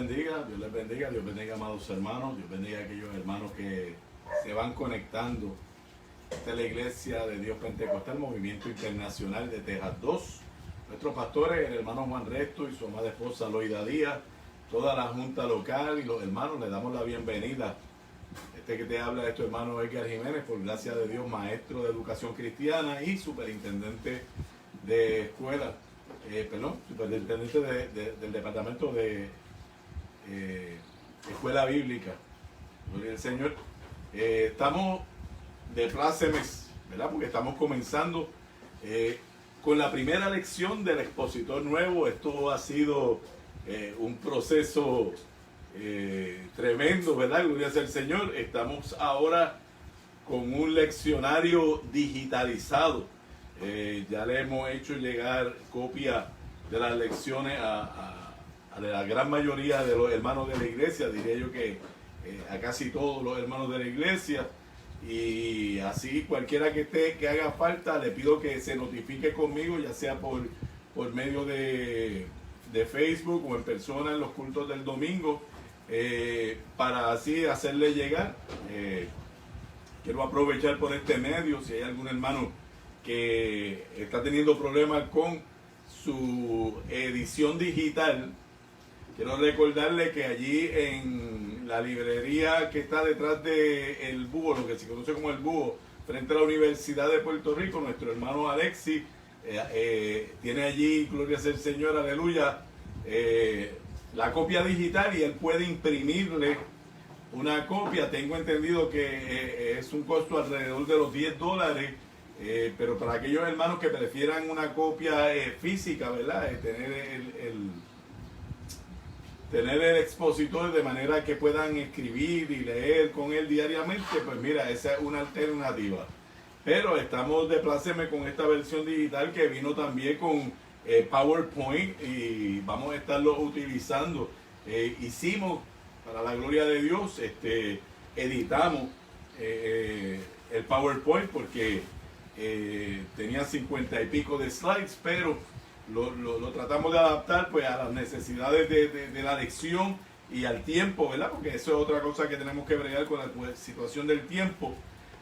les bendiga, Dios bendiga, amados hermanos, Dios bendiga a aquellos hermanos que se van conectando. Esta es la Iglesia de Dios Pentecostal, Movimiento Internacional de Texas 2. Nuestros pastores, el hermano Juan Resto y su amada esposa Loida Díaz, toda la junta local y los hermanos, le damos la bienvenida. Este que te habla es tu hermano Edgar Jiménez, por gracia de Dios, maestro de educación cristiana y superintendente de escuela. Superintendente del departamento de escuela bíblica. Gloria al Señor. Estamos de plácemes, ¿verdad? Porque estamos comenzando con la primera lección del expositor nuevo. Esto ha sido un proceso tremendo, ¿verdad? Gloria al Señor. Estamos ahora con un leccionario digitalizado. Ya le hemos hecho llegar copia de las lecciones a la gran mayoría de los hermanos de la iglesia, diría yo que a casi todos los hermanos de la iglesia, y así cualquiera que haga falta, le pido que se notifique conmigo, ya sea por medio de Facebook o en persona en los cultos del domingo, para así hacerle llegar. Quiero aprovechar por este medio, si hay algún hermano que está teniendo problemas con su edición digital, quiero recordarle que allí en la librería que está detrás de El Búho, lo que se conoce como El Búho, frente a la Universidad de Puerto Rico, nuestro hermano Alexis tiene allí, gloria sea el Señor, aleluya, la copia digital, y él puede imprimirle una copia. Tengo entendido que es un costo alrededor de los $10, pero para aquellos hermanos que prefieran una copia física, ¿verdad? Tener el expositor de manera que puedan escribir y leer con él diariamente, pues mira, esa es una alternativa. Pero estamos de pláceme con esta versión digital que vino también con PowerPoint, y vamos a estarlo utilizando. Hicimos, para la gloria de Dios, editamos el PowerPoint porque tenía 50 y pico de slides, pero lo tratamos de adaptar pues a las necesidades de la lección y al tiempo, ¿verdad? Porque eso es otra cosa que tenemos que bregar con la situación del tiempo,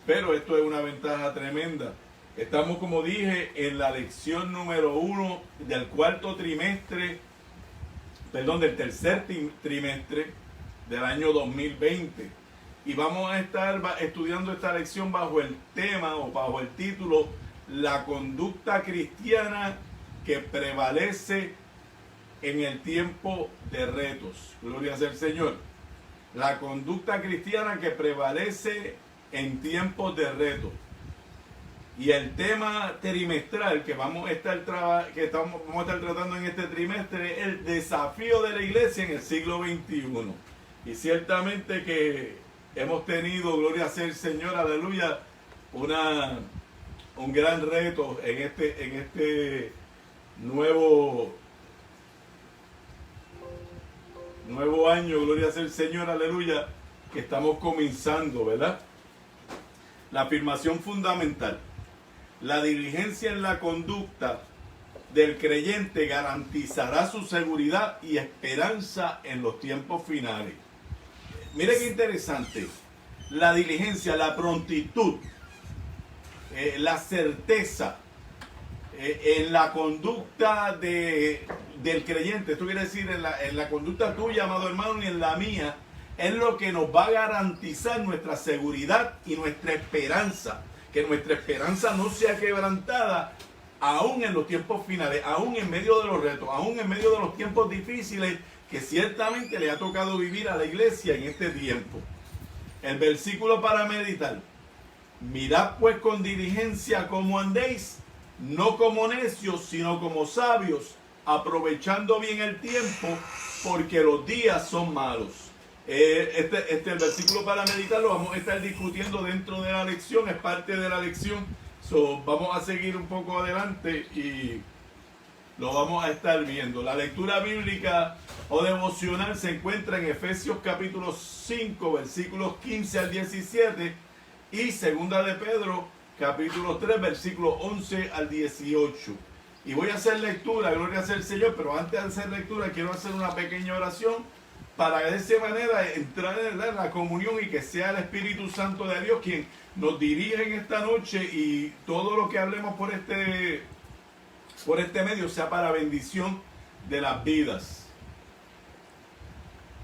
pero esto es una ventaja tremenda. Estamos, como dije, en la lección número 1 del del tercer trimestre del año 2020. Y vamos a estar estudiando esta lección bajo el tema o bajo el título La conducta cristiana que prevalece en el tiempo de retos. Gloria sea al Señor. La conducta cristiana que prevalece en tiempos de retos. Y el tema trimestral que vamos a estar tratando en este trimestre es el desafío de la iglesia en el siglo XXI. Y ciertamente que hemos tenido, gloria sea el Señor, aleluya, un gran reto en este nuevo año, gloria sea el Señor, aleluya, que estamos comenzando, ¿verdad? La afirmación fundamental: la diligencia en la conducta del creyente garantizará su seguridad y esperanza en los tiempos finales. Mire qué interesante. La diligencia, la prontitud, la certeza en la conducta del creyente. Esto quiere decir en la conducta tuya, amado hermano, y en la mía, es lo que nos va a garantizar nuestra seguridad y nuestra esperanza. Que nuestra esperanza no sea quebrantada aún en los tiempos finales, aún en medio de los retos, aún en medio de los tiempos difíciles que ciertamente le ha tocado vivir a la iglesia en este tiempo. El versículo para meditar: mirad pues con diligencia cómo andéis, no como necios, sino como sabios, aprovechando bien el tiempo, porque los días son malos. El versículo para meditar lo vamos a estar discutiendo dentro de la lección, es parte de la lección. Vamos a seguir un poco adelante y lo vamos a estar viendo. La lectura bíblica o devocional se encuentra en Efesios capítulo 5, versículos 15 al 17, y segunda de Pedro capítulo 3, versículos 11 al 18. Y voy a hacer lectura, gloria sea el Señor, pero antes de hacer lectura quiero hacer una pequeña oración para de esa manera entrar en la comunión y que sea el Espíritu Santo de Dios quien nos dirija en esta noche y todo lo que hablemos por este medio sea para bendición de las vidas.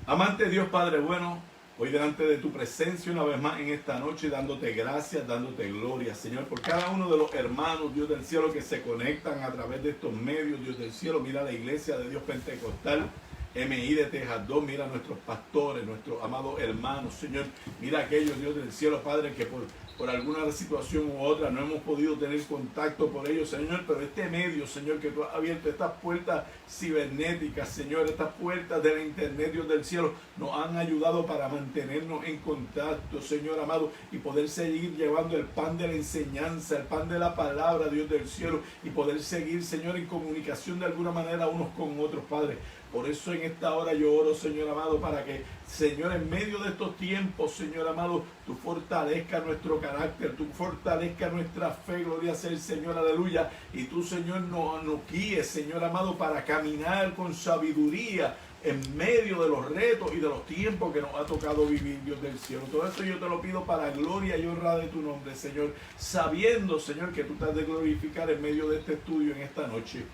Amante Dios Padre bueno, hoy delante de tu presencia una vez más en esta noche, dándote gracias, dándote gloria, Señor, por cada uno de los hermanos, Dios del cielo, que se conectan a través de estos medios, Dios del cielo. Mira la iglesia de Dios Pentecostal MI de Texas 2, mira a nuestros pastores, nuestros amados hermanos, Señor. Mira a aquellos, Dios del cielo, Padre, que por alguna situación u otra no hemos podido tener contacto por ellos, Señor, pero este medio, Señor, que tú has abierto, estas puertas cibernéticas, Señor, estas puertas de la internet, Dios del cielo, nos han ayudado para mantenernos en contacto, Señor amado, y poder seguir llevando el pan de la enseñanza, el pan de la palabra, Dios del cielo, y poder seguir, Señor, en comunicación de alguna manera unos con otros, Padre. Por eso en esta hora yo oro, Señor amado, para que, Señor, en medio de estos tiempos, Señor amado, tú fortalezcas nuestro carácter, tú fortalezcas nuestra fe, gloria sea el Señor, aleluya. Y tú, Señor, nos guíes, Señor amado, para caminar con sabiduría en medio de los retos y de los tiempos que nos ha tocado vivir, Dios del cielo. Todo esto yo te lo pido para gloria y honra de tu nombre, Señor, sabiendo, Señor, que tú te has de glorificar en medio de este estudio en esta noche.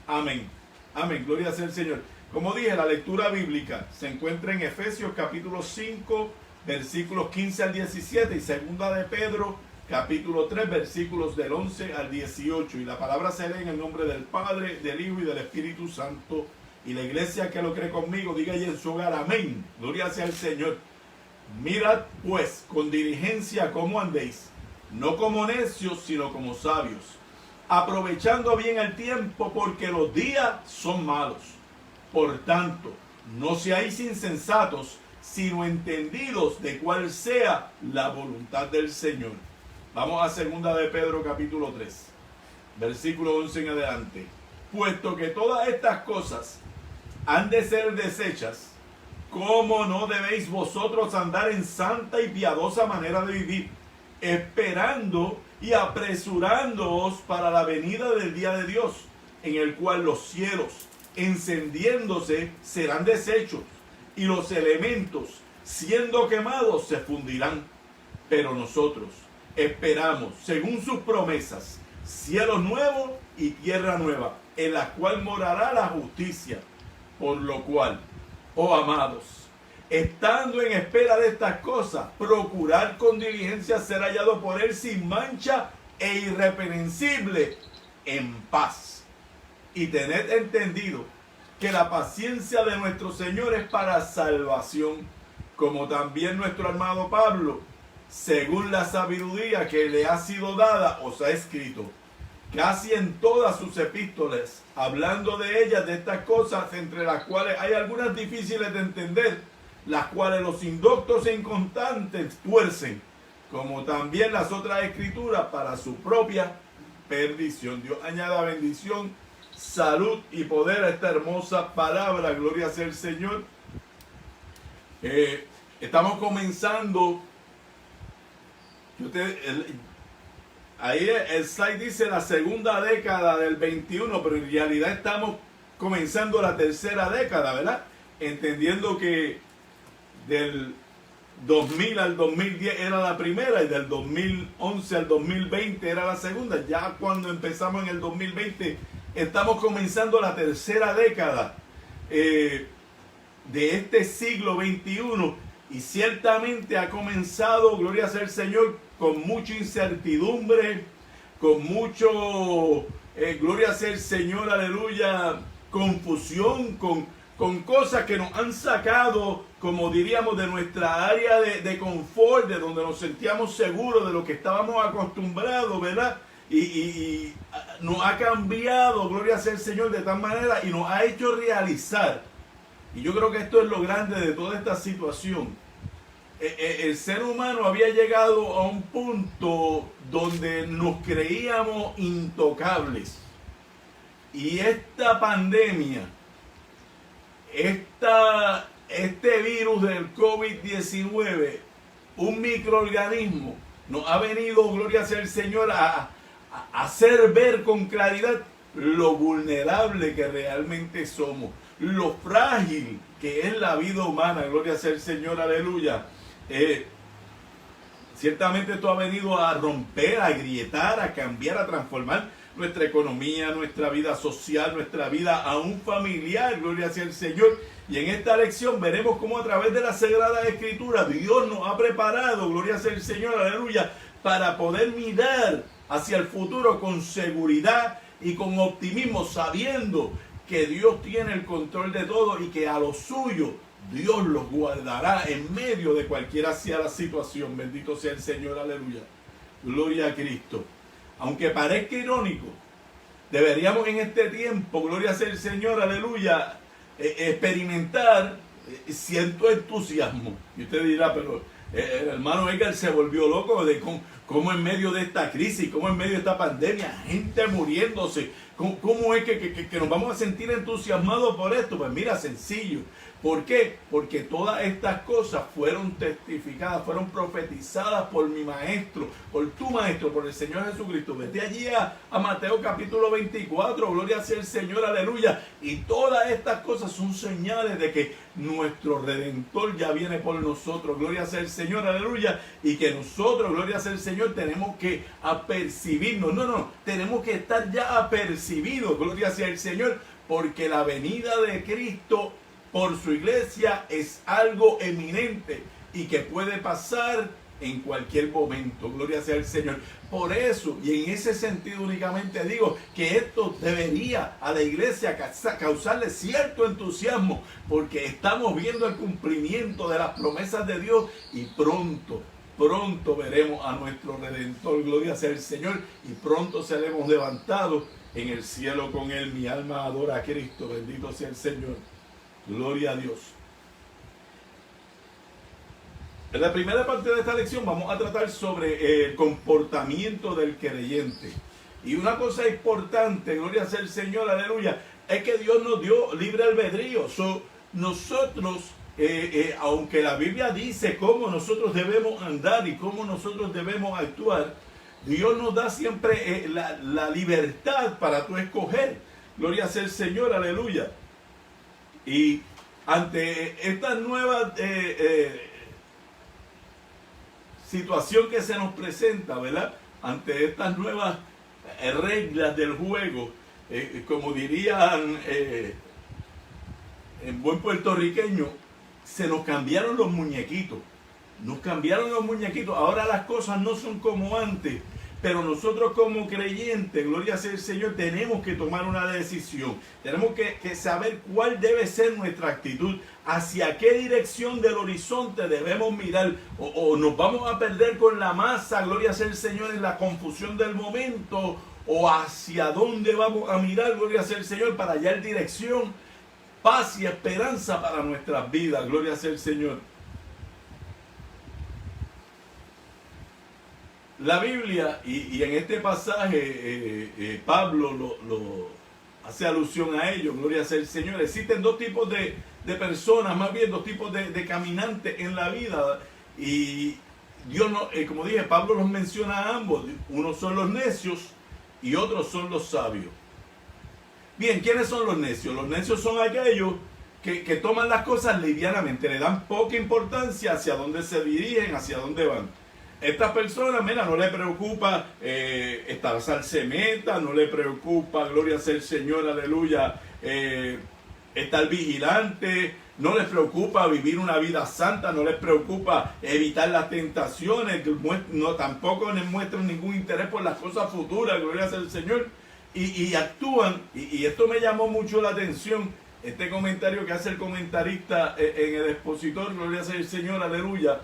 Amén. Amén. Gloria sea el Señor. Como dije, la lectura bíblica se encuentra en Efesios capítulo 5, versículos 15 al 17 y segunda de Pedro capítulo 3, versículos del 11 al 18. Y la palabra se lee en el nombre del Padre, del Hijo y del Espíritu Santo. Y la iglesia que lo cree conmigo, diga y en su hogar, amén. Gloria sea el Señor. Mirad pues con diligencia cómo andéis, no como necios, sino como sabios, aprovechando bien el tiempo, porque los días son malos. Por tanto, no seáis insensatos, sino entendidos de cuál sea la voluntad del Señor. Vamos a segunda de Pedro capítulo 3, versículo 11 en adelante. Puesto que todas estas cosas han de ser deshechas, ¿cómo no debéis vosotros andar en santa y piadosa manera de vivir, esperando y apresurándoos para la venida del día de Dios, en el cual los cielos, encendiéndose, serán deshechos, y los elementos, siendo quemados, se fundirán? Pero nosotros esperamos, según sus promesas, cielos nuevos y tierra nueva, en la cual morará la justicia. Por lo cual, oh amados, estando en espera de estas cosas, procurad con diligencia ser hallado por él sin mancha e irreprensible, en paz. Y tened entendido que la paciencia de nuestro Señor es para salvación, como también nuestro amado Pablo, según la sabiduría que le ha sido dada, os ha escrito, casi en todas sus epístolas, hablando de ellas, de estas cosas, entre las cuales hay algunas difíciles de entender, las cuales los indoctos e inconstantes tuercen, como también las otras escrituras, para su propia perdición. Dios añada bendición, salud y poder a esta hermosa palabra. Gloria sea el Señor. Estamos comenzando. Ahí el slide dice la segunda década del 21, pero en realidad estamos comenzando la tercera década, ¿verdad? Entendiendo que del 2000 al 2010 era la primera y del 2011 al 2020 era la segunda. Ya cuando empezamos en el 2020 estamos comenzando la tercera década de este siglo XXI, y ciertamente ha comenzado, gloria sea el Señor, con mucha incertidumbre, con mucho, gloria sea el Señor, aleluya, confusión, con cosas que nos han sacado, como diríamos, de nuestra área de confort, de donde nos sentíamos seguros, de lo que estábamos acostumbrados, ¿verdad? Y nos ha cambiado, gloria sea el Señor, de tal manera, y nos ha hecho realizar. Y yo creo que esto es lo grande de toda esta situación. El ser humano había llegado a un punto donde nos creíamos intocables. Y esta pandemia, este virus del COVID-19, un microorganismo, nos ha venido, gloria sea el Señor, a hacer ver con claridad lo vulnerable que realmente somos. lo frágil que es la vida humana, gloria sea el Señor, aleluya. Ciertamente esto ha venido a romper, a agrietar, a cambiar, a transformar nuestra economía, nuestra vida social, nuestra vida aún familiar, gloria sea el Señor. Y en esta lección veremos cómo a través de la Sagrada Escritura Dios nos ha preparado, gloria sea el Señor, aleluya, para poder mirar hacia el futuro con seguridad y con optimismo, sabiendo que Dios tiene el control de todo y que a lo suyo Dios los guardará en medio de cualquiera sea la situación. Bendito sea el Señor, aleluya. Gloria a Cristo. Aunque parezca irónico, deberíamos en este tiempo, gloria sea el Señor, aleluya, experimentar cierto entusiasmo. Y usted dirá, pero el hermano Edgar se volvió loco de cómo en medio de esta crisis, cómo en medio de esta pandemia, gente muriéndose, cómo es que nos vamos a sentir entusiasmados por esto. Pues mira, sencillo. ¿Por qué? Porque todas estas cosas fueron testificadas, fueron profetizadas por mi maestro, por tu maestro, por el Señor Jesucristo. Vete allí a Mateo capítulo 24, gloria sea el Señor, aleluya. Y todas estas cosas son señales de que nuestro Redentor ya viene por nosotros, gloria sea el Señor, aleluya. Y que nosotros, gloria sea el Señor, tenemos que apercibirnos, tenemos que estar ya apercibidos, gloria sea el Señor, porque la venida de Cristo por su iglesia es algo eminente y que puede pasar en cualquier momento, gloria sea el Señor. Por eso, y en ese sentido únicamente digo que esto debería a la iglesia causarle cierto entusiasmo, porque estamos viendo el cumplimiento de las promesas de Dios y pronto veremos a nuestro Redentor, gloria sea el Señor, y pronto seremos levantados en el cielo con Él. Mi alma adora a Cristo, bendito sea el Señor. Gloria a Dios. En la primera parte de esta lección vamos a tratar sobre el comportamiento del creyente. Y una cosa importante, gloria sea el Señor, aleluya, es que Dios nos dio libre albedrío. Nosotros, aunque la Biblia dice cómo nosotros debemos andar y cómo nosotros debemos actuar, Dios nos da siempre la libertad para tú escoger. Gloria sea el Señor, aleluya. Y ante esta nueva situación que se nos presenta, ¿verdad? Ante estas nuevas reglas del juego, como dirían en buen puertorriqueño, se nos cambiaron los muñequitos. Nos cambiaron los muñequitos. Ahora las cosas no son como antes. Pero nosotros como creyentes, gloria sea el Señor, tenemos que tomar una decisión. Tenemos que saber cuál debe ser nuestra actitud, hacia qué dirección del horizonte debemos mirar. O nos vamos a perder con la masa, gloria sea el Señor, en la confusión del momento. O hacia dónde vamos a mirar, gloria sea el Señor, para hallar dirección, paz y esperanza para nuestras vidas, gloria sea el Señor. La Biblia, y en este pasaje Pablo lo hace alusión a ello, gloria sea el Señor. Existen dos tipos de personas, más bien dos tipos de caminantes en la vida. Y Dios, como dije, Pablo los menciona a ambos. Unos son los necios y otros son los sabios. Bien, ¿quiénes son los necios? Los necios son aquellos que toman las cosas livianamente, le dan poca importancia hacia dónde se dirigen, hacia dónde van. Estas personas, mira, no le preocupa estarse meta, no le preocupa, gloria sea el Señor, aleluya, estar vigilante, no les preocupa vivir una vida santa, no les preocupa evitar las tentaciones, tampoco les muestran ningún interés por las cosas futuras, gloria sea el Señor, y actúan, y esto me llamó mucho la atención, este comentario que hace el comentarista en el expositor, gloria sea el Señor, aleluya.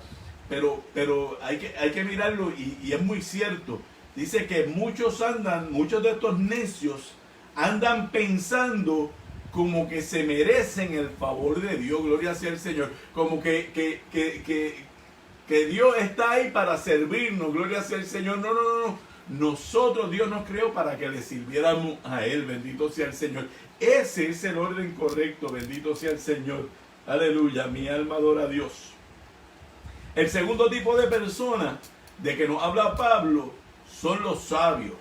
Pero hay que mirarlo y es muy cierto. Dice que muchos de estos necios andan pensando como que se merecen el favor de Dios, gloria sea el Señor. Como que Dios está ahí para servirnos, gloria sea el Señor. No. Nosotros, Dios nos creó para que le sirviéramos a Él, bendito sea el Señor. Ese es el orden correcto, bendito sea el Señor. Aleluya, mi alma adora a Dios. El segundo tipo de personas de que nos habla Pablo son los sabios.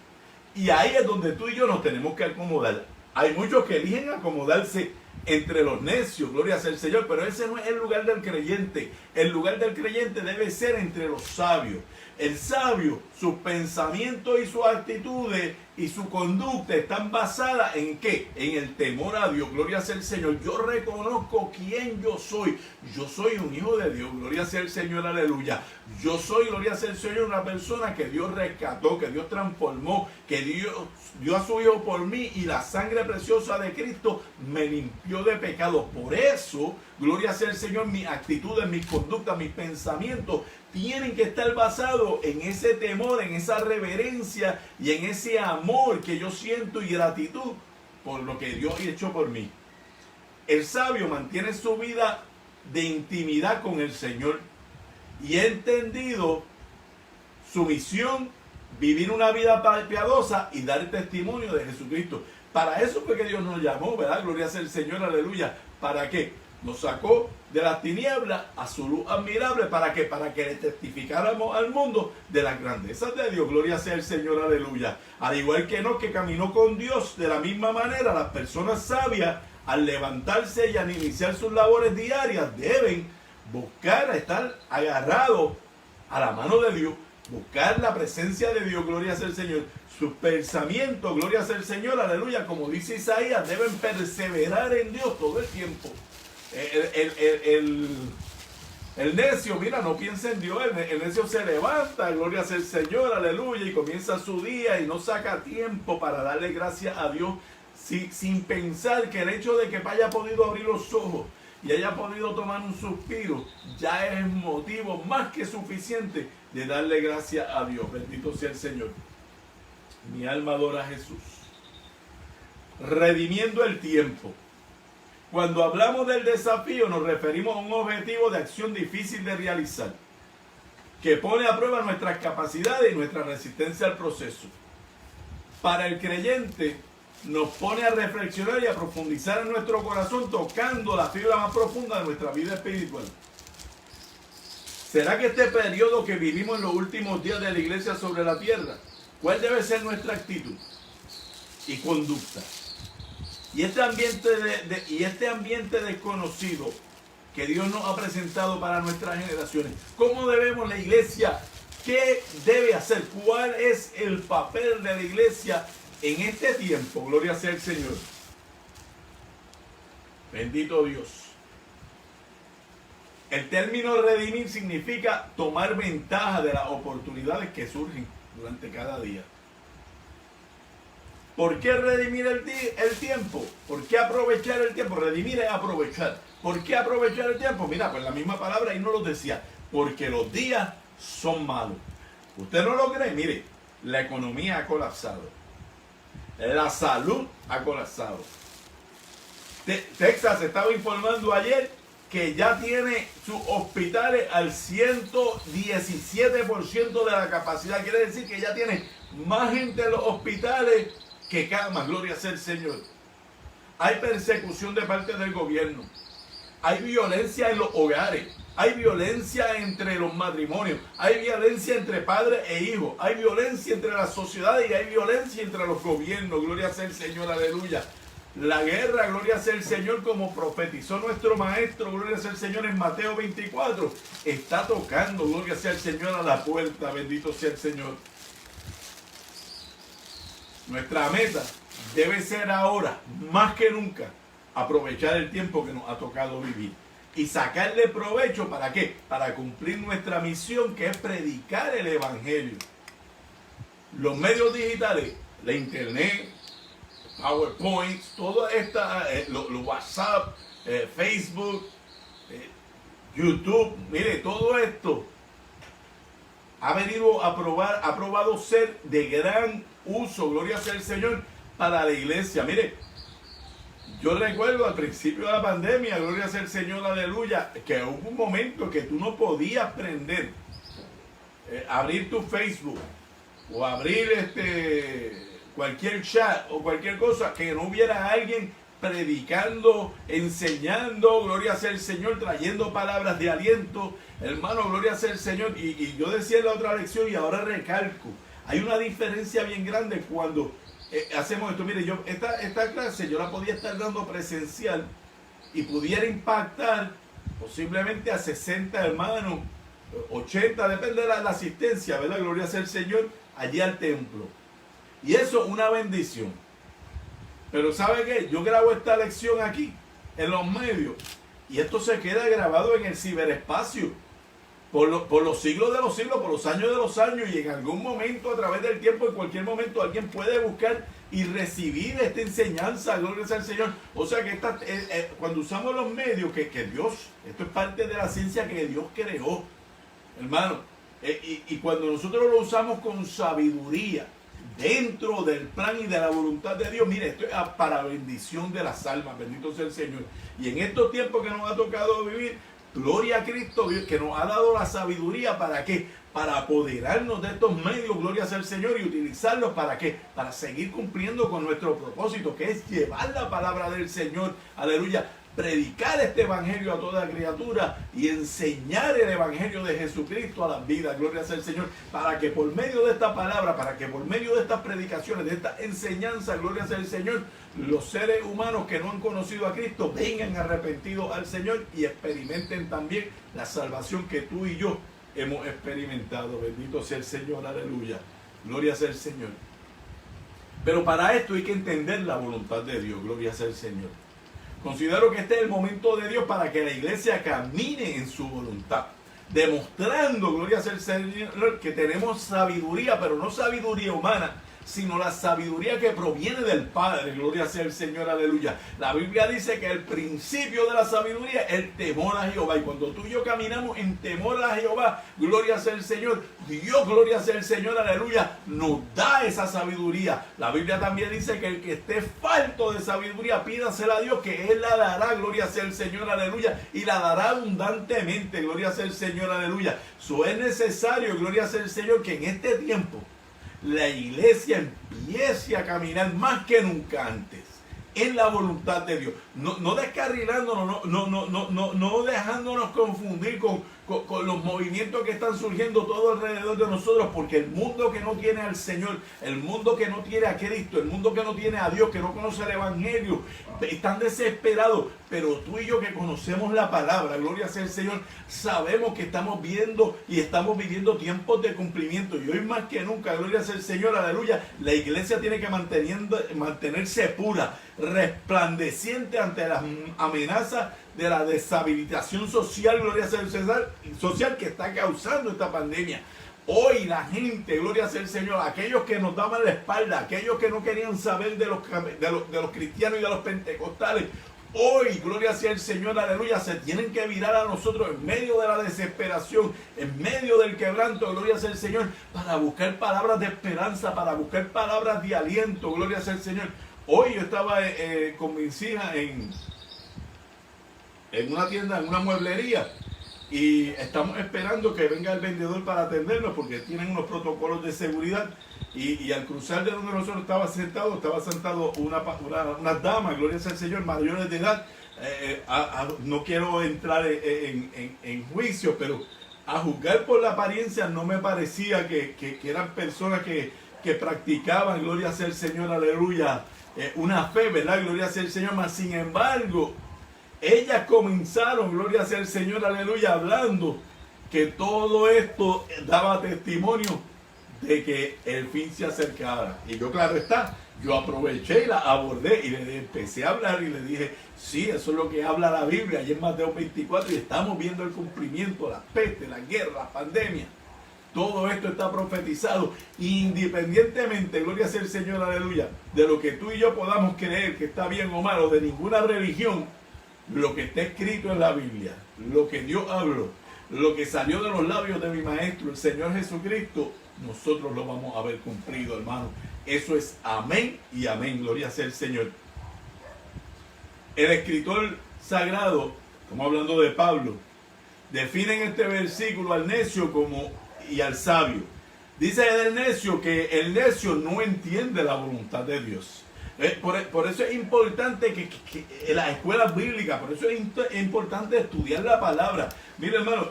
Y ahí es donde tú y yo nos tenemos que acomodar. Hay muchos que eligen acomodarse entre los necios, gloria sea el Señor, pero ese no es el lugar del creyente. El lugar del creyente debe ser entre los sabios. El sabio, sus pensamientos y sus actitudes y su conducta están basadas ¿en qué? En el temor a Dios, gloria sea el Señor. Yo reconozco quién yo soy. Yo soy un hijo de Dios, gloria sea el Señor, aleluya. Yo soy, gloria sea el Señor, una persona que Dios rescató, que Dios transformó, que Dios dio a su Hijo por mí y la sangre preciosa de Cristo me limpió de pecado. Por eso, gloria sea el Señor, mis actitudes, mis conductas, mis pensamientos tienen que estar basados en ese temor, en esa reverencia y en ese amor que yo siento y gratitud por lo que Dios ha hecho por mí. El sabio mantiene su vida de intimidad con el Señor y ha entendido su misión, vivir una vida piadosa y dar testimonio de Jesucristo. Para eso fue que Dios nos llamó, ¿verdad? Gloria sea el Señor, aleluya. ¿Para qué? Nos sacó de las tinieblas a su luz admirable. ¿Para qué? Para que le testificáramos al mundo de las grandezas de Dios. Gloria sea el Señor, aleluya. Al igual que Enoc, que caminó con Dios, de la misma manera las personas sabias, al levantarse y al iniciar sus labores diarias, deben buscar estar agarrados a la mano de Dios, buscar la presencia de Dios, gloria sea el Señor. Sus pensamientos, gloria sea el Señor, aleluya, como dice Isaías, deben perseverar en Dios todo el tiempo. El necio, mira, no piensa en Dios. El necio se levanta, gloria sea el Señor, aleluya, y comienza su día y no saca tiempo para darle gracias a Dios sin pensar que el hecho de que haya podido abrir los ojos y haya podido tomar un suspiro ya es motivo más que suficiente de darle gracias a Dios. Bendito sea el Señor. Mi alma adora a Jesús. Redimiendo el tiempo. Cuando hablamos del desafío nos referimos a un objetivo de acción difícil de realizar, que pone a prueba nuestras capacidades y nuestra resistencia al proceso. Para el creyente nos pone a reflexionar y a profundizar en nuestro corazón, tocando la fibra más profunda de nuestra vida espiritual. ¿Será que este periodo que vivimos en los últimos días de la iglesia sobre la tierra, cuál debe ser nuestra actitud y conducta? Y este ambiente desconocido que Dios nos ha presentado para nuestras generaciones, ¿cómo debemos la iglesia? ¿Qué debe hacer? ¿Cuál es el papel de la iglesia en este tiempo? Gloria sea el Señor. Bendito Dios. El término redimir significa tomar ventaja de las oportunidades que surgen durante cada día. ¿Por qué redimir el tiempo? ¿Por qué aprovechar el tiempo? Redimir es aprovechar. ¿Por qué aprovechar el tiempo? Mira, pues la misma palabra ahí no lo decía. Porque los días son malos. ¿Usted no lo cree? Mire, la economía ha colapsado. La salud ha colapsado. Texas estaba informando ayer que ya tiene sus hospitales al 117% de la capacidad. Quiere decir que ya tiene más gente en los hospitales que camas. Gloria sea el Señor. Hay persecución de parte del gobierno. Hay violencia en los hogares. Hay violencia entre los matrimonios. Hay violencia entre padres e hijos. Hay violencia entre las sociedades y hay violencia entre los gobiernos. Gloria sea el Señor, aleluya. La guerra, gloria sea el Señor, como profetizó nuestro maestro, gloria sea el Señor en Mateo 24, está tocando, gloria sea el Señor, a la puerta. Bendito sea el Señor. Nuestra meta debe ser ahora, más que nunca, aprovechar el tiempo que nos ha tocado vivir y sacarle provecho. ¿Para qué? Para cumplir nuestra misión, que es predicar el Evangelio. Los medios digitales, la internet, PowerPoint, todo esta, los WhatsApp, Facebook, YouTube, mire, todo esto ha venido ha probado ser de gran uso, gloria sea el Señor, para la iglesia. Mire, yo recuerdo al principio de la pandemia, gloria sea el Señor, aleluya, que hubo un momento que tú no podías abrir tu Facebook o abrir cualquier chat o cualquier cosa que no hubiera alguien predicando, enseñando, gloria sea el Señor, trayendo palabras de aliento. Hermano, gloria sea el Señor. Y yo decía en la otra lección y ahora recalco, hay una diferencia bien grande cuando hacemos esto. Mire, esta clase yo la podía estar dando presencial y pudiera impactar posiblemente a 60 hermanos, 80, depende de la asistencia, ¿verdad? Gloria sea el Señor, allí al templo. Y eso es una bendición. Pero ¿sabe qué? Yo grabo esta lección aquí, en los medios, y esto se queda grabado en el ciberespacio por los siglos de los siglos, por los años de los años, y en algún momento, a través del tiempo, en cualquier momento, alguien puede buscar y recibir esta enseñanza, gloria sea al Señor. O sea que cuando usamos los medios, que Dios, esto es parte de la ciencia que Dios creó, hermano, y cuando nosotros lo usamos con sabiduría, dentro del plan y de la voluntad de Dios, mire, esto es para bendición de las almas, bendito sea el Señor. Y en estos tiempos que nos ha tocado vivir, gloria a Cristo, Dios, que nos ha dado la sabiduría. ¿Para qué? Para apoderarnos de estos medios, gloria sea el Señor, y utilizarlos. ¿Para qué? Para seguir cumpliendo con nuestro propósito, que es llevar la palabra del Señor, aleluya, predicar este evangelio a toda criatura y enseñar el evangelio de Jesucristo a las vidas, gloria sea el Señor, para que por medio de esta palabra, para que por medio de estas predicaciones, de esta enseñanza, gloria sea el Señor, los seres humanos que no han conocido a Cristo vengan arrepentidos al Señor y experimenten también la salvación que tú y yo hemos experimentado. Bendito sea el Señor, aleluya, gloria sea el Señor. Pero para esto hay que entender la voluntad de Dios, gloria sea el Señor. Considero que este es el momento de Dios para que la iglesia camine en su voluntad, demostrando, gloria sea el Señor, que tenemos sabiduría, pero no sabiduría humana, sino la sabiduría que proviene del Padre, gloria sea el Señor, aleluya. La Biblia dice que el principio de la sabiduría es el temor a Jehová, y cuando tú y yo caminamos en temor a Jehová, gloria sea el Señor, Dios, gloria sea el Señor, aleluya, nos da esa sabiduría. La Biblia también dice que el que esté falto de sabiduría, pídasela a Dios, que Él la dará, gloria sea el Señor, aleluya, y la dará abundantemente, gloria sea el Señor, aleluya. Eso es necesario, gloria sea el Señor, que en este tiempo la iglesia empiece a caminar más que nunca antes en la voluntad de Dios, no descarrilándonos, no dejándonos confundir con los movimientos que están surgiendo todo alrededor de nosotros, porque el mundo que no tiene al Señor, el mundo que no tiene a Cristo, el mundo que no tiene a Dios, que no conoce el Evangelio, están desesperados. Pero tú y yo que conocemos la palabra, gloria sea el Señor, sabemos que estamos viendo y estamos viviendo tiempos de cumplimiento, y hoy más que nunca, gloria sea el Señor, aleluya, la iglesia tiene que mantenerse pura, resplandeciente ante las amenazas de la deshabilitación social, gloria sea el Señor, social que está causando esta pandemia. Hoy la gente, gloria sea el Señor, aquellos que nos daban la espalda, aquellos que no querían saber de los cristianos y de los pentecostales, hoy, gloria sea el Señor, aleluya, se tienen que virar a nosotros en medio de la desesperación, en medio del quebranto, gloria sea el Señor, para buscar palabras de esperanza, para buscar palabras de aliento, gloria sea el Señor. Hoy yo estaba con mis hijas en una tienda, en una mueblería, y estamos esperando que venga el vendedor para atendernos, porque tienen unos protocolos de seguridad. Y al cruzar de donde nosotros estaba sentado unas damas, gloria sea al Señor, mayores de edad. No quiero entrar en juicio, pero a juzgar por la apariencia no me parecía que eran personas que practicaban, gloria sea el Señor, aleluya, una fe, ¿verdad? Gloria sea el Señor. Mas sin embargo, ellas comenzaron, gloria sea el Señor, aleluya, hablando que todo esto daba testimonio de que el fin se acercaba. Y yo, claro está, yo aproveché y la abordé y le empecé a hablar y le dije, sí, eso es lo que habla la Biblia, y en Mateo 24, y estamos viendo el cumplimiento, la peste, la guerra, la pandemia. Todo esto está profetizado, independientemente, gloria sea el Señor, aleluya, de lo que tú y yo podamos creer que está bien o malo, de ninguna religión. Lo que está escrito en la Biblia, lo que Dios habló, lo que salió de los labios de mi maestro, el Señor Jesucristo, nosotros lo vamos a ver cumplido, hermano. Eso es amén y amén, gloria sea el Señor. El escritor sagrado, estamos hablando de Pablo, define en este versículo al necio y al sabio. Dice del necio que el necio no entiende la voluntad de Dios. Por eso es importante que en las escuelas bíblicas, por eso es importante estudiar la palabra. Mira, hermano,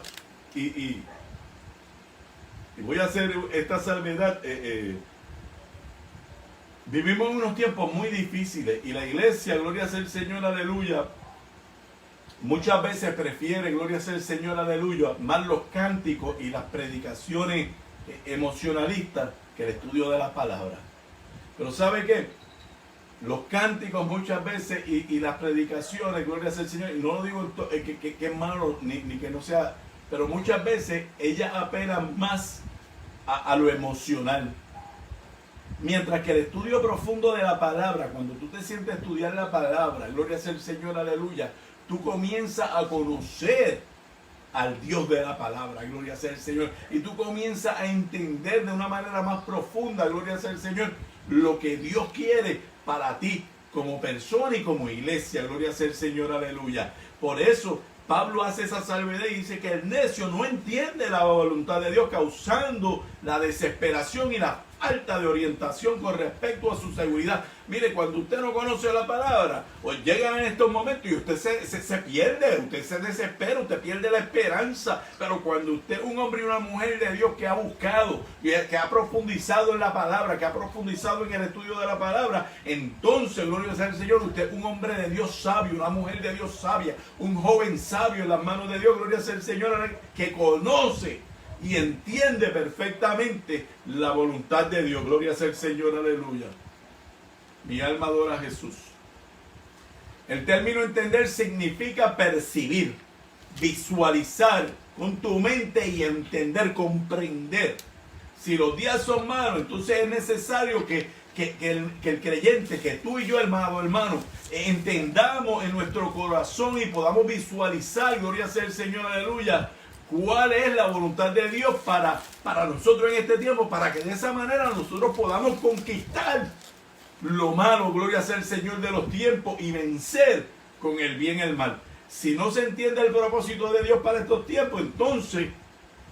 y voy a hacer esta salvedad. Vivimos en unos tiempos muy difíciles, y la iglesia, gloria sea el Señor, aleluya, muchas veces prefiere, gloria sea el Señor, aleluya, más los cánticos y las predicaciones emocionalistas que el estudio de la palabra. Pero ¿sabe qué? Los cánticos muchas veces y las predicaciones, gloria sea el Señor, y no lo digo que es malo ni que no sea, pero muchas veces ellas apelan más a lo emocional. Mientras que el estudio profundo de la palabra, cuando tú te sientes a estudiar la palabra, gloria sea el Señor, aleluya, tú comienzas a conocer al Dios de la palabra, gloria sea el Señor, y tú comienzas a entender de una manera más profunda, gloria sea el Señor, lo que Dios quiere para ti como persona y como iglesia, gloria sea el Señor, aleluya. Por eso Pablo hace esa salvedad y dice que el necio no entiende la voluntad de Dios, causando la desesperación y la falta de orientación con respecto a su seguridad. Mire, cuando usted no conoce la palabra, pues llegan en estos momentos y usted se pierde, usted se desespera, usted pierde la esperanza. Pero cuando usted es un hombre y una mujer de Dios que ha buscado, que ha profundizado en la palabra, que ha profundizado en el estudio de la palabra, entonces, gloria sea al Señor, usted es un hombre de Dios sabio, una mujer de Dios sabia, un joven sabio en las manos de Dios, gloria sea al Señor, que conoce y entiende perfectamente la voluntad de Dios. Gloria sea el Señor, aleluya. Mi alma adora a Jesús. El término entender significa percibir, visualizar con tu mente y entender, comprender. Si los días son malos, entonces es necesario que el creyente, que tú y yo, hermano, entendamos en nuestro corazón y podamos visualizar, gloria sea el Señor, aleluya, cuál es la voluntad de Dios para nosotros en este tiempo, para que de esa manera nosotros podamos conquistar lo malo, gloria sea el Señor de los tiempos, y vencer con el bien el mal. Si no se entiende el propósito de Dios para estos tiempos, entonces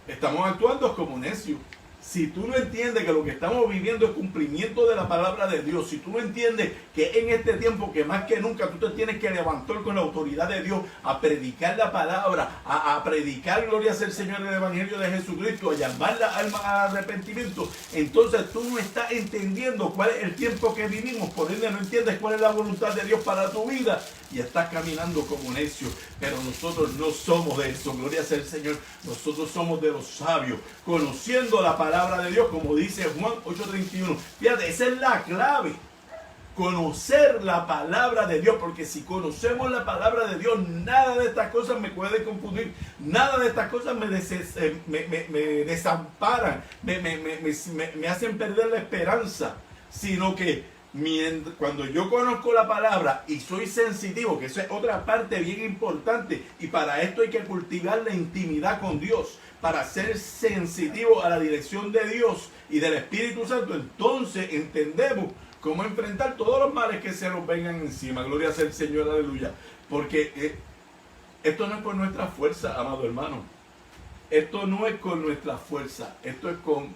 estamos actuando como necios. Si tú no entiendes que lo que estamos viviendo es cumplimiento de la palabra de Dios, si tú no entiendes que en este tiempo que más que nunca tú te tienes que levantar con la autoridad de Dios a predicar la palabra, a predicar, gloria sea el Señor, el Evangelio de Jesucristo, a llamar la alma al arrepentimiento, entonces tú no estás entendiendo cuál es el tiempo que vivimos, por ende no entiendes cuál es la voluntad de Dios para tu vida y estás caminando como necio. Pero nosotros no somos de eso, gloria sea el Señor, nosotros somos de los sabios, conociendo la palabra de Dios, como dice Juan 8:31. Fíjate, esa es la clave, conocer la palabra de Dios, porque si conocemos la palabra de Dios, nada de estas cosas me puede confundir, nada de estas cosas me desamparan, me hacen perder la esperanza, sino que cuando yo conozco la palabra y soy sensitivo, que eso es otra parte bien importante, y para esto hay que cultivar la intimidad con Dios, para ser sensitivo a la dirección de Dios y del Espíritu Santo, entonces entendemos cómo enfrentar todos los males que se nos vengan encima. Gloria sea el Señor, aleluya. Porque esto no es con nuestra fuerza, amado hermano. Esto no es con nuestra fuerza, esto es con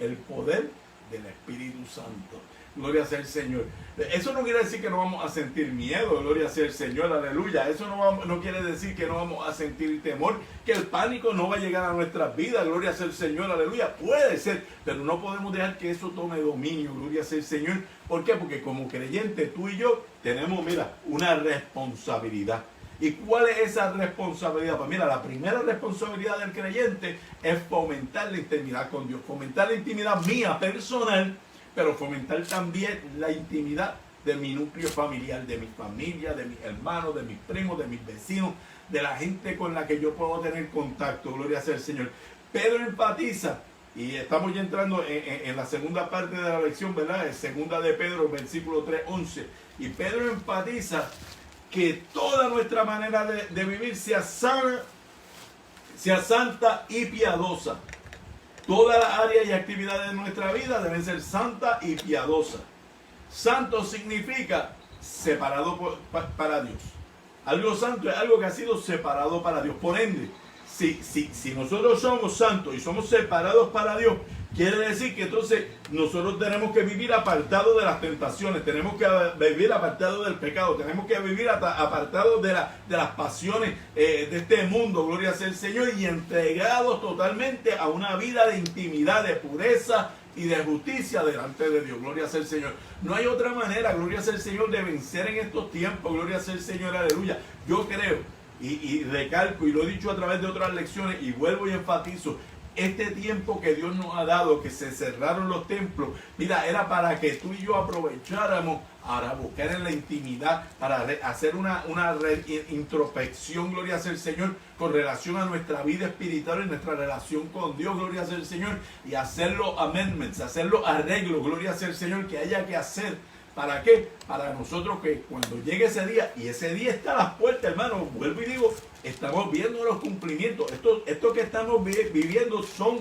el poder del Espíritu Santo. Gloria sea el Señor. Eso no quiere decir que no vamos a sentir miedo, gloria sea el Señor, aleluya. Eso no quiere decir que no vamos a sentir temor, que el pánico no va a llegar a nuestras vidas, gloria sea el Señor, aleluya. Puede ser, pero no podemos dejar que eso tome dominio, gloria sea el Señor. ¿Por qué? Porque como creyentes tú y yo tenemos, mira, una responsabilidad. ¿Y cuál es esa responsabilidad? Pues mira, la primera responsabilidad del creyente es fomentar la intimidad con Dios, fomentar la intimidad mía personal, pero fomentar también la intimidad de mi núcleo familiar, de mi familia, de mis hermanos, de mis primos, de mis vecinos, de la gente con la que yo puedo tener contacto, gloria sea el Señor. Pedro enfatiza, y estamos ya entrando en la segunda parte de la lección, ¿verdad? En segunda de Pedro, versículo 3:11, y Pedro enfatiza que toda nuestra manera de vivir sea sana, sea santa y piadosa. Todas las áreas y actividades de nuestra vida deben ser santas y piadosas. Santo significa separado para Dios. Algo santo es algo que ha sido separado para Dios. Por ende, si nosotros somos santos y somos separados para Dios, quiere decir que entonces nosotros tenemos que vivir apartados de las tentaciones, tenemos que vivir apartados del pecado, tenemos que vivir apartados de las pasiones de este mundo, gloria sea el Señor, y entregados totalmente a una vida de intimidad, de pureza y de justicia delante de Dios, gloria sea el Señor. No hay otra manera, gloria sea el Señor, de vencer en estos tiempos, gloria sea el Señor, aleluya. Yo creo y recalco, y lo he dicho a través de otras lecciones, y vuelvo y enfatizo, este tiempo que Dios nos ha dado, que se cerraron los templos, mira, era para que tú y yo aprovecháramos para buscar en la intimidad, para hacer una introspección, gloria sea el Señor, con relación a nuestra vida espiritual y nuestra relación con Dios, gloria sea el Señor, y hacer los amendments, hacer los arreglos, gloria sea el Señor, que haya que hacer. ¿Para qué? Para nosotros que cuando llegue ese día, y ese día está a las puertas, hermano, vuelvo y digo, estamos viendo los cumplimientos. Esto que estamos viviendo son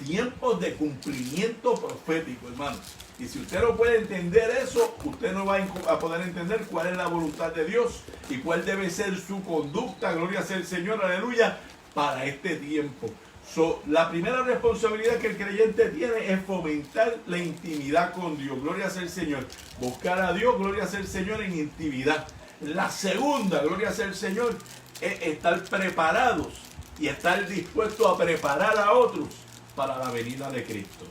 tiempos de cumplimiento profético, hermano. Y si usted no puede entender eso, usted no va a poder entender cuál es la voluntad de Dios y cuál debe ser su conducta, gloria sea el Señor, aleluya, para este tiempo. La primera responsabilidad que el creyente tiene es fomentar la intimidad con Dios. Gloria sea el Señor. Buscar a Dios, gloria sea el Señor, en intimidad. La segunda, gloria sea el Señor, es estar preparados y estar dispuestos a preparar a otros para la venida de Cristo.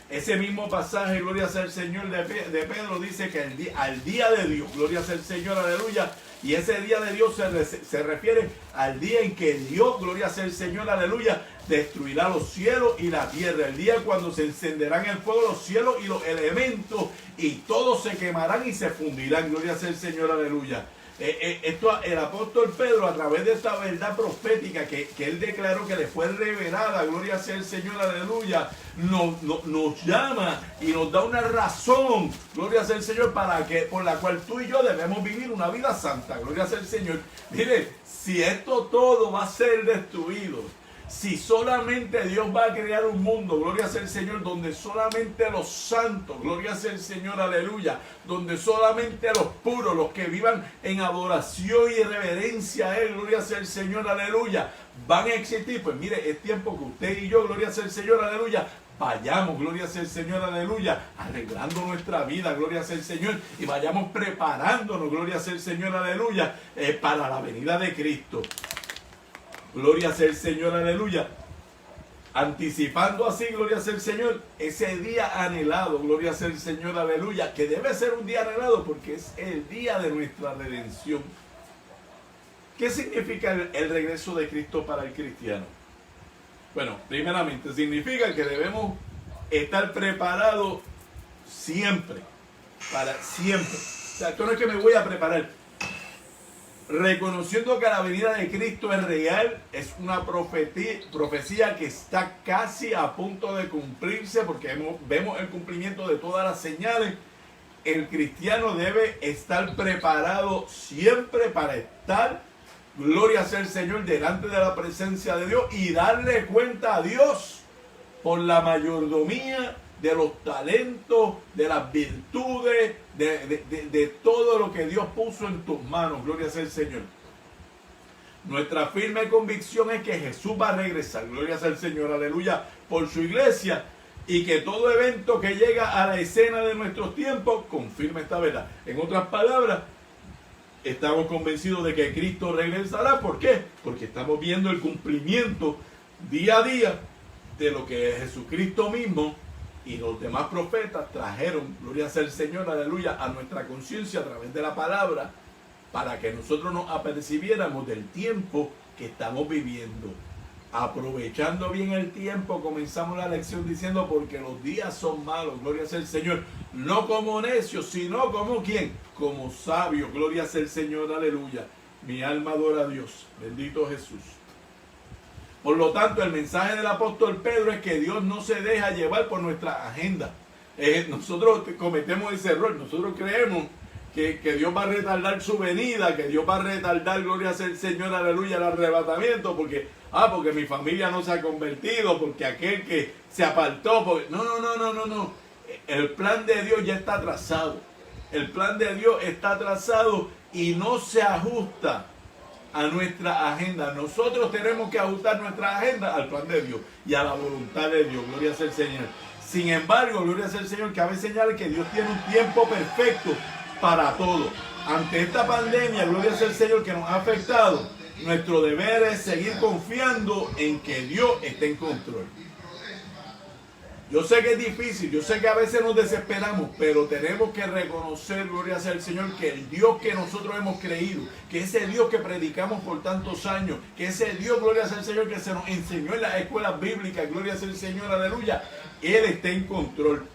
Ese mismo pasaje, gloria sea el Señor, de Pedro, dice que al día de Dios, gloria sea el Señor, aleluya. Y ese día de Dios se refiere al día en que Dios, gloria sea el Señor, aleluya, destruirá los cielos y la tierra. El día cuando se encenderán en fuego los cielos y los elementos y todos se quemarán y se fundirán. Gloria sea el Señor, aleluya. Esto el apóstol Pedro, a través de esta verdad profética que él declaró que le fue revelada, gloria sea el Señor, aleluya, nos llama y nos da una razón, gloria sea el Señor, por la cual tú y yo debemos vivir una vida santa, gloria sea el Señor. Mire, si esto todo va a ser destruido, si solamente Dios va a crear un mundo, gloria sea el Señor, donde solamente los santos, gloria sea el Señor, aleluya, donde solamente los puros, los que vivan en adoración y reverencia a Él, gloria sea el Señor, aleluya, van a existir, pues mire, es tiempo que usted y yo, gloria sea el Señor, aleluya, vayamos, gloria sea el Señor, aleluya, arreglando nuestra vida, gloria sea el Señor, y vayamos preparándonos, gloria sea el Señor, aleluya, para la venida de Cristo. Gloria sea el Señor, aleluya. Anticipando así, gloria sea el Señor, ese día anhelado, gloria sea el Señor, aleluya, que debe ser un día anhelado porque es el día de nuestra redención. ¿Qué significa el regreso de Cristo para el cristiano? Bueno, primeramente, significa que debemos estar preparados siempre, para siempre. O sea, esto no es que me voy a preparar. Reconociendo que la venida de Cristo es real, es una profecía que está casi a punto de cumplirse, porque vemos el cumplimiento de todas las señales. El cristiano debe estar preparado siempre para estar, gloria sea el Señor, delante de la presencia de Dios y darle cuenta a Dios por la mayordomía de los talentos, de las virtudes, de todo lo que Dios puso en tus manos. Gloria sea el Señor. Nuestra firme convicción es que Jesús va a regresar, gloria sea el Señor, aleluya, por su iglesia, y que todo evento que llega a la escena de nuestros tiempos confirma esta verdad. En otras palabras, estamos convencidos de que Cristo regresará. ¿Por qué? Porque estamos viendo el cumplimiento día a día de lo que Jesucristo mismo y los demás profetas trajeron, gloria sea el Señor, aleluya, a nuestra conciencia a través de la palabra, para que nosotros nos apercibiéramos del tiempo que estamos viviendo. Aprovechando bien el tiempo, comenzamos la lección diciendo, porque los días son malos, gloria sea el Señor, no como necios, sino como ¿quién? Como sabios, gloria sea el Señor, aleluya. Mi alma adora a Dios, bendito Jesús. Por lo tanto, el mensaje del apóstol Pedro es que Dios no se deja llevar por nuestra agenda. Nosotros cometemos ese error. Nosotros creemos que Dios va a retardar su venida, que Dios va a retardar, gloria sea el Señor, aleluya, el arrebatamiento, porque mi familia no se ha convertido, porque aquel que se apartó, No. El plan de Dios ya está trazado. El plan de Dios está trazado y no se ajusta a nuestra agenda. Nosotros tenemos que ajustar nuestra agenda al plan de Dios y a la voluntad de Dios. Gloria sea el Señor. Sin embargo, gloria sea el Señor, cabe señalar que Dios tiene un tiempo perfecto para todo. Ante esta pandemia, gloria sea el Señor, que nos ha afectado, nuestro deber es seguir confiando en que Dios está en control. Yo sé que es difícil, yo sé que a veces nos desesperamos, pero tenemos que reconocer, gloria sea el Señor, que el Dios que nosotros hemos creído, que ese Dios que predicamos por tantos años, que ese Dios, gloria sea el Señor, que se nos enseñó en las escuelas bíblicas, gloria sea el Señor, aleluya, Él está en control.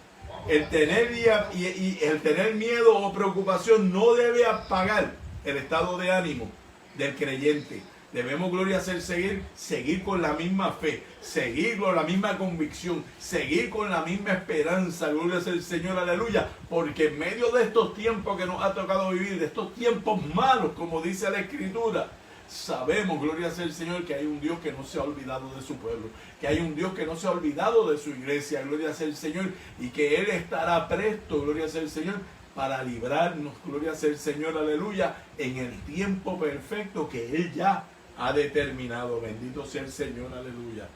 El tener, y el tener miedo o preocupación no debe apagar el estado de ánimo del creyente. Debemos, gloria sea, seguir con la misma fe, seguir con la misma convicción, seguir con la misma esperanza, gloria sea el Señor, aleluya, porque en medio de estos tiempos que nos ha tocado vivir, de estos tiempos malos, como dice la Escritura, sabemos, gloria sea el Señor, que hay un Dios que no se ha olvidado de su pueblo, que hay un Dios que no se ha olvidado de su iglesia, gloria sea el Señor, y que Él estará presto, gloria sea el Señor, para librarnos, gloria sea el Señor, aleluya, en el tiempo perfecto que Él ya ha determinado. Bendito sea el Señor, aleluya,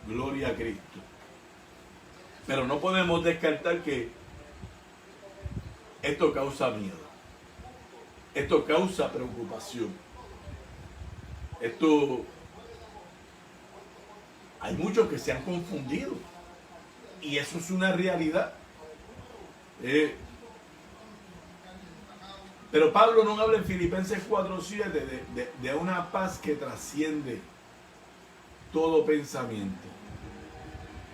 gloria a Cristo. Pero no podemos descartar que esto causa miedo, esto causa preocupación, esto, hay muchos que se han confundido y eso es una realidad. Pero Pablo nos habla en Filipenses 4:7 de una paz que trasciende todo pensamiento.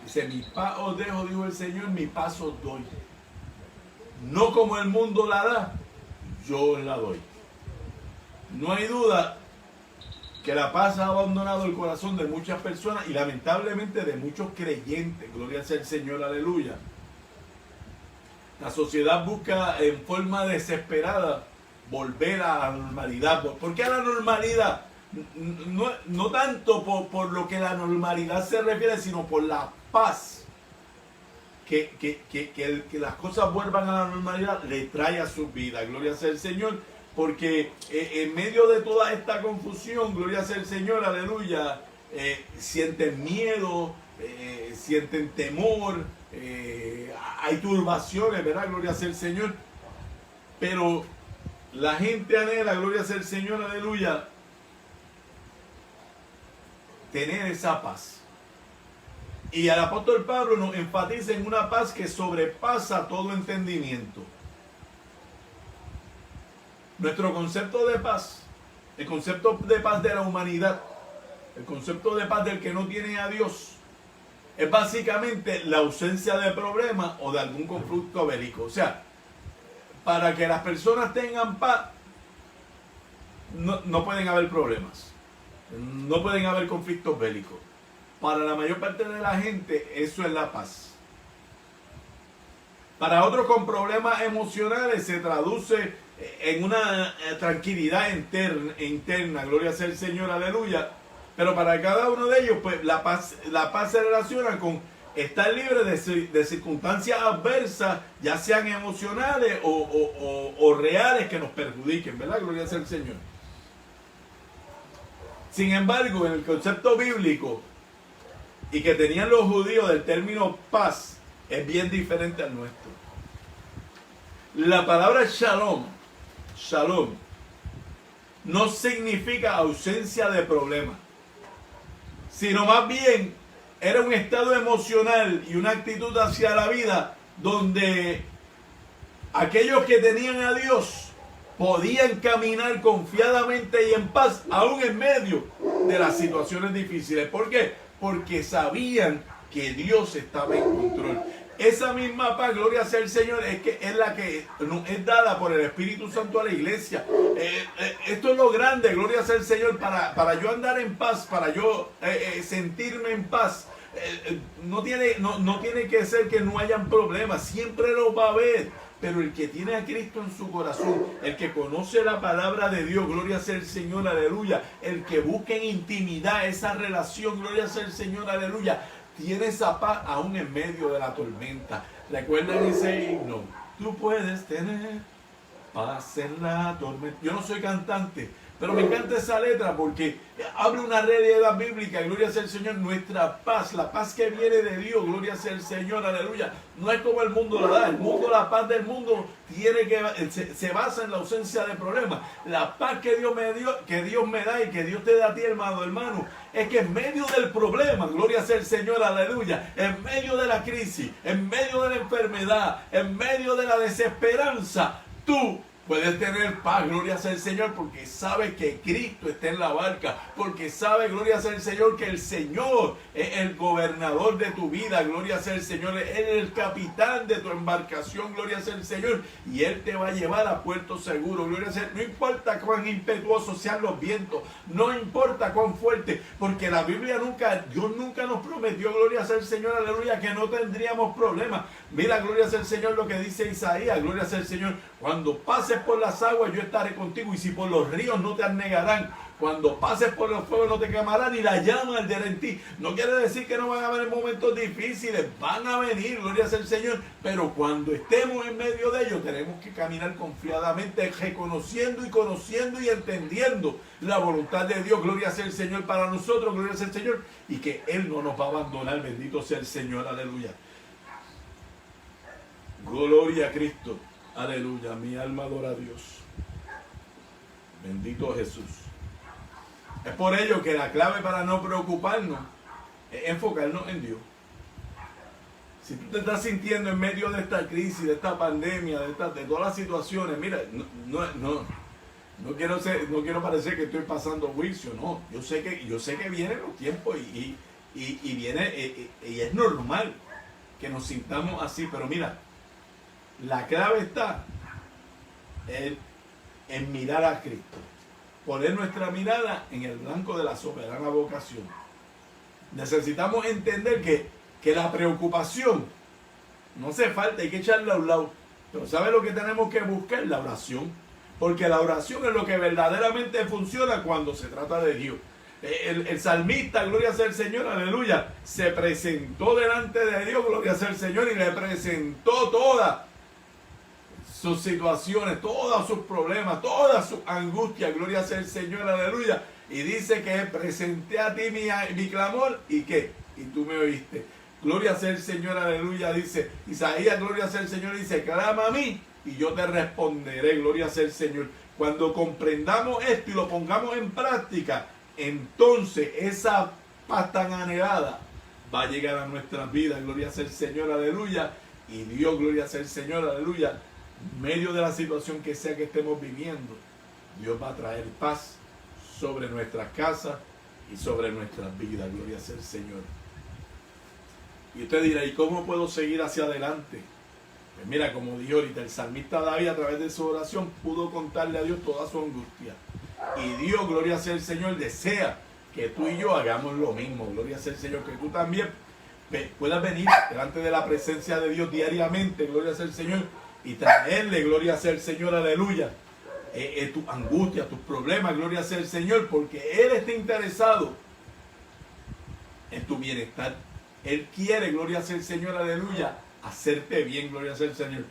Dice, mi paz os dejo, dijo el Señor, mi paz os doy. No como el mundo la da, yo os la doy. No hay duda que la paz ha abandonado el corazón de muchas personas y lamentablemente de muchos creyentes. Gloria sea el Señor, aleluya. La sociedad busca en forma desesperada volver a la normalidad. ¿Por qué a la normalidad? No tanto por lo que la normalidad se refiere, sino por la paz que las cosas vuelvan a la normalidad le trae a su vida. Gloria sea el Señor, porque en medio de toda esta confusión, gloria sea el Señor, aleluya, sienten miedo, sienten temor, hay turbaciones, ¿verdad? Gloria sea el Señor. Pero la gente anhela, gloria sea el Señor, aleluya, tener esa paz. Y el apóstol Pablo nos enfatiza en una paz que sobrepasa todo entendimiento. Nuestro concepto de paz, el concepto de paz de la humanidad, el concepto de paz del que no tiene a Dios, es básicamente la ausencia de problemas o de algún conflicto bélico. O sea, para que las personas tengan paz, no pueden haber problemas, no pueden haber conflictos bélicos. Para la mayor parte de la gente, eso es la paz. Para otros con problemas emocionales se traduce en una tranquilidad interna, gloria sea el Señor, aleluya. Pero para cada uno de ellos, pues la paz se relaciona con estar libre de circunstancias adversas, ya sean emocionales o reales que nos perjudiquen, ¿verdad? Gloria sea el Señor. Sin embargo, en el concepto bíblico y que tenían los judíos del término paz, es bien diferente al nuestro. La palabra shalom, no significa ausencia de problemas, sino más bien era un estado emocional y una actitud hacia la vida donde aquellos que tenían a Dios podían caminar confiadamente y en paz, aún en medio de las situaciones difíciles. ¿Por qué? Porque sabían que Dios estaba en control. Esa misma paz, gloria sea el Señor, es la que nos es dada por el Espíritu Santo a la iglesia. Esto es lo grande, gloria sea el Señor, para yo andar en paz, para yo sentirme en paz. No tiene que ser que no hayan problemas, siempre los va a haber. Pero el que tiene a Cristo en su corazón, el que conoce la palabra de Dios, gloria sea el Señor, aleluya, el que busca en intimidad esa relación, gloria sea el Señor, aleluya, tiene esa paz aún en medio de la tormenta. Recuerden ese himno, tú puedes tener paz en la tormenta. Yo no soy cantante, Pero me encanta esa letra porque abre una realidad bíblica, gloria sea el Señor, nuestra paz, la paz que viene de Dios, gloria sea el Señor, aleluya. No es como el mundo la da, el mundo, la paz del mundo se basa en la ausencia de problemas. La paz que Dios me dio, que Dios me da y que Dios te da a ti, hermano, es que en medio del problema, gloria sea el Señor, aleluya, en medio de la crisis, en medio de la enfermedad, en medio de la desesperanza, tú puedes tener paz, gloria sea el Señor, porque sabes que Cristo está en la barca, porque sabes, gloria sea el Señor, que el Señor es el gobernador de tu vida, gloria sea el Señor, Él es el capitán de tu embarcación, gloria sea el Señor, y Él te va a llevar a puerto seguro, gloria sea, no importa cuán impetuosos sean los vientos, no importa cuán fuerte, porque la Biblia Dios nunca nos prometió, gloria sea el Señor, aleluya, que no tendríamos problemas. Mira, gloria sea el Señor, lo que dice Isaías, gloria sea el Señor, cuando pases por las aguas yo estaré contigo, y si por los ríos no te anegarán, cuando pases por los fuegos no te quemarán, y la llama arderá en ti. No quiere decir que no van a haber momentos difíciles, van a venir, gloria sea el Señor, pero cuando estemos en medio de ellos tenemos que caminar confiadamente, reconociendo y conociendo y entendiendo la voluntad de Dios, gloria sea el Señor para nosotros, gloria sea el Señor, y que Él no nos va a abandonar, bendito sea el Señor, aleluya. Gloria a Cristo. Aleluya, mi alma adora a Dios. Bendito Jesús. Es por ello que la clave para no preocuparnos es enfocarnos en Dios. Si tú te estás sintiendo en medio de esta crisis, de esta pandemia, de todas las situaciones, mira, no quiero parecer que estoy pasando juicio, no. Yo sé que vienen los tiempos y viene y es normal que nos sintamos así, pero mira, la clave está en mirar a Cristo. Poner nuestra mirada en el blanco de la soberana vocación. Necesitamos entender que la preocupación no hace falta, hay que echarla a un lado. Pero ¿sabe lo que tenemos que buscar? La oración. Porque la oración es lo que verdaderamente funciona cuando se trata de Dios. El salmista, gloria sea el Señor, aleluya, se presentó delante de Dios, gloria sea el Señor, y le presentó todas sus situaciones, todos sus problemas, todas sus angustias, gloria sea el Señor, aleluya. Y dice que presenté a ti mi clamor, ¿y qué? Y tú me oíste. Gloria sea el Señor, aleluya, dice Isaías, gloria sea el Señor, dice, clama a mí y yo te responderé, gloria sea el Señor. Cuando comprendamos esto y lo pongamos en práctica, entonces esa paz tan anhelada va a llegar a nuestras vidas, gloria sea el Señor, aleluya. Y Dios, gloria sea el Señor, aleluya, en medio de la situación que sea que estemos viviendo, Dios va a traer paz sobre nuestras casas y sobre nuestras vidas, gloria sea el Señor. Y usted dirá, ¿y cómo puedo seguir hacia adelante? Pues mira, como dijo ahorita, el salmista David a través de su oración pudo contarle a Dios toda su angustia. Y Dios, gloria sea el Señor, desea que tú y yo hagamos lo mismo, gloria sea el Señor, que tú también puedas venir delante de la presencia de Dios diariamente, gloria sea el Señor, y traerle, gloria sea el Señor, aleluya, tu angustia, tus problemas, gloria sea el Señor, porque Él está interesado en tu bienestar. Él quiere, gloria sea el Señor, aleluya, hacerte bien, gloria sea el Señor.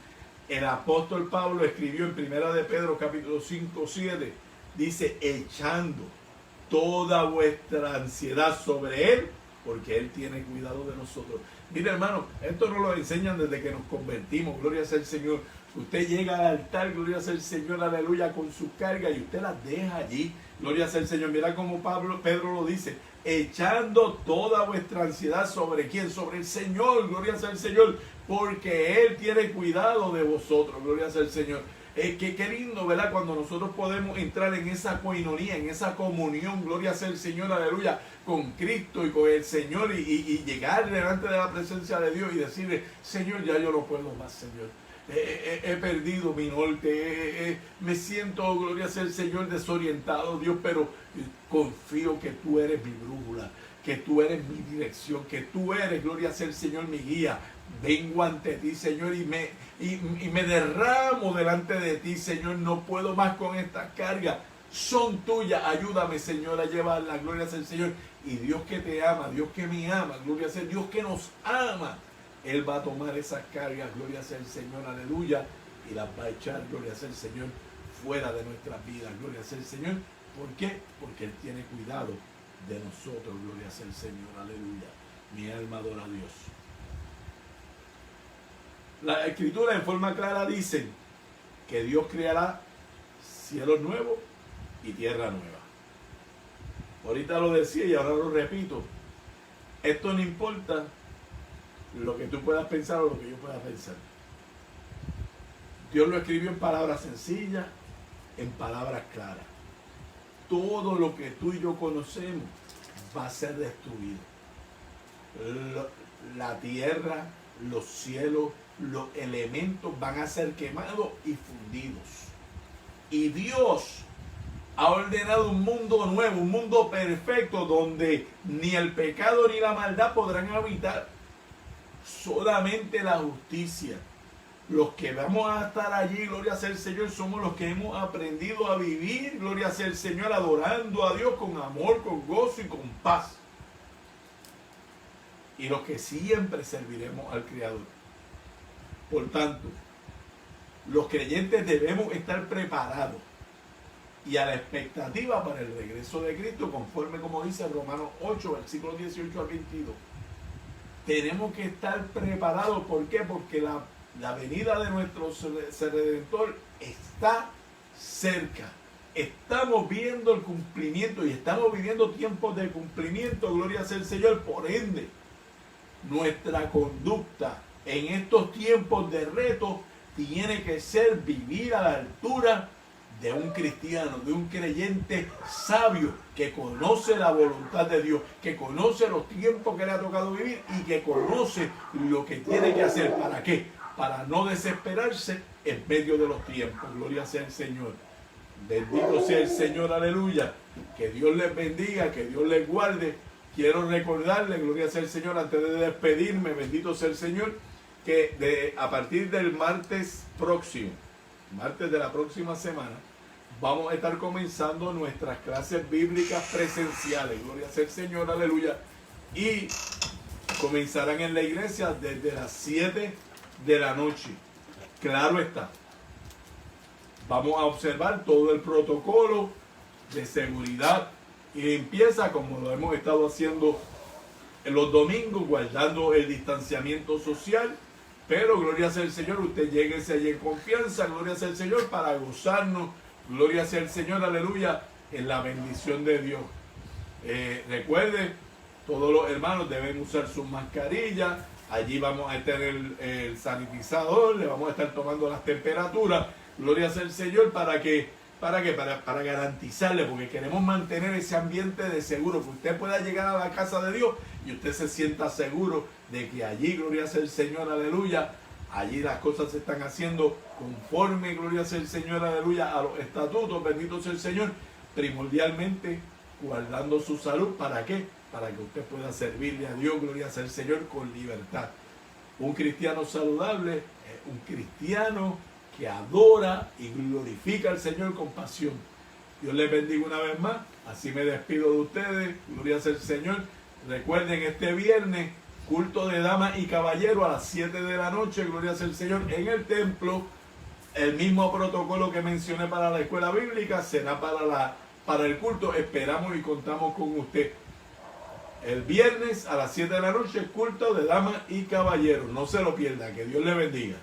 El apóstol Pablo escribió en 1 de Pedro capítulo 5, 7, dice, echando toda vuestra ansiedad sobre Él, porque Él tiene cuidado de nosotros. Mira, hermano, esto nos lo enseñan desde que nos convertimos, gloria sea el Señor. Usted llega al altar, gloria sea el Señor, aleluya, con su carga y usted las deja allí, gloria sea el Señor. Mira cómo Pedro lo dice, echando toda vuestra ansiedad sobre ¿quién? Sobre el Señor, gloria sea el Señor, porque Él tiene cuidado de vosotros, gloria sea el Señor. Qué lindo, ¿verdad? Cuando nosotros podemos entrar en esa coinonía, en esa comunión, gloria sea el Señor, aleluya, con Cristo y con el Señor y llegar delante de la presencia de Dios y decirle, Señor, ya yo no puedo más, Señor. He perdido mi norte, me siento, gloria sea el Señor, desorientado, Dios, pero confío que tú eres mi brújula, que tú eres mi dirección, que tú eres, gloria sea el Señor, mi guía. Vengo ante ti, Señor, y me derramo delante de ti, Señor. No puedo más con estas cargas. Son tuyas. Ayúdame, Señor, a llevarlas. Gloria sea el Señor. Y Dios que te ama, Dios que me ama, gloria sea Dios que nos ama. Él va a tomar esas cargas, gloria sea el Señor, aleluya, y las va a echar, gloria sea el Señor, fuera de nuestras vidas, gloria sea el Señor, ¿Por qué? Porque Él tiene cuidado de nosotros. Gloria sea el Señor, aleluya. Mi alma adora a Dios. La Escritura en forma clara dice que Dios creará cielos nuevos y tierra nueva. Ahorita lo decía y ahora lo repito. Esto no importa lo que tú puedas pensar o lo que yo pueda pensar. Dios lo escribió en palabras sencillas, en palabras claras. Todo lo que tú y yo conocemos va a ser destruido. La tierra, los cielos, los elementos van a ser quemados y fundidos. Y Dios ha ordenado un mundo nuevo, un mundo perfecto, donde ni el pecado ni la maldad podrán habitar. Solamente la justicia. Los que vamos a estar allí, gloria sea el Señor, somos los que hemos aprendido a vivir, gloria sea el Señor, adorando a Dios con amor, con gozo y con paz. Y los que siempre serviremos al Creador. Por tanto, los creyentes debemos estar preparados y a la expectativa para el regreso de Cristo, conforme como dice Romanos 8, versículos 18 al 22. Tenemos que estar preparados. ¿Por qué? Porque la venida de nuestro Redentor está cerca. Estamos viendo el cumplimiento y estamos viviendo tiempos de cumplimiento. Gloria sea el Señor. Por ende, nuestra conducta en estos tiempos de reto tiene que ser vivir a la altura de un cristiano, de un creyente sabio que conoce la voluntad de Dios, que conoce los tiempos que le ha tocado vivir y que conoce lo que tiene que hacer. ¿Para qué? Para no desesperarse en medio de los tiempos. Gloria sea el Señor. Bendito sea el Señor, aleluya. Que Dios les bendiga, que Dios les guarde. Quiero recordarles, gloria sea el Señor, antes de despedirme, bendito sea el Señor, que a partir del martes próximo, martes de la próxima semana, vamos a estar comenzando nuestras clases bíblicas presenciales. Gloria sea el Señor, aleluya. Y comenzarán en la iglesia desde las 7 de la noche. Claro está. Vamos a observar todo el protocolo de seguridad y limpieza como lo hemos estado haciendo en los domingos, guardando el distanciamiento social. Pero gloria sea el Señor, usted lléguese allí en confianza, gloria sea el Señor, para gozarnos, gloria sea el Señor, aleluya, en la bendición de Dios. Recuerde, todos los hermanos deben usar sus mascarillas. Allí vamos a tener el sanitizador, le vamos a estar tomando las temperaturas. Gloria sea el Señor para garantizarle, porque queremos mantener ese ambiente de seguro, que usted pueda llegar a la casa de Dios y usted se sienta seguro de que allí, gloria sea el Señor, aleluya, allí las cosas se están haciendo conforme, gloria sea el Señor, aleluya, a los estatutos, bendito sea el Señor, primordialmente guardando su salud. ¿Para qué? Para que usted pueda servirle a Dios, gloria sea el Señor, con libertad. Un cristiano saludable es un cristiano que adora y glorifica al Señor con pasión. Dios les bendiga una vez más. Así me despido de ustedes. Gloria sea el Señor. Recuerden, este viernes, culto de damas y caballeros a las 7 de la noche. Gloria sea el Señor. En el templo, el mismo protocolo que mencioné para la escuela bíblica será para el culto. Esperamos y contamos con usted. El viernes a las 7 de la noche, culto de damas y caballeros. No se lo pierda. Que Dios le bendiga.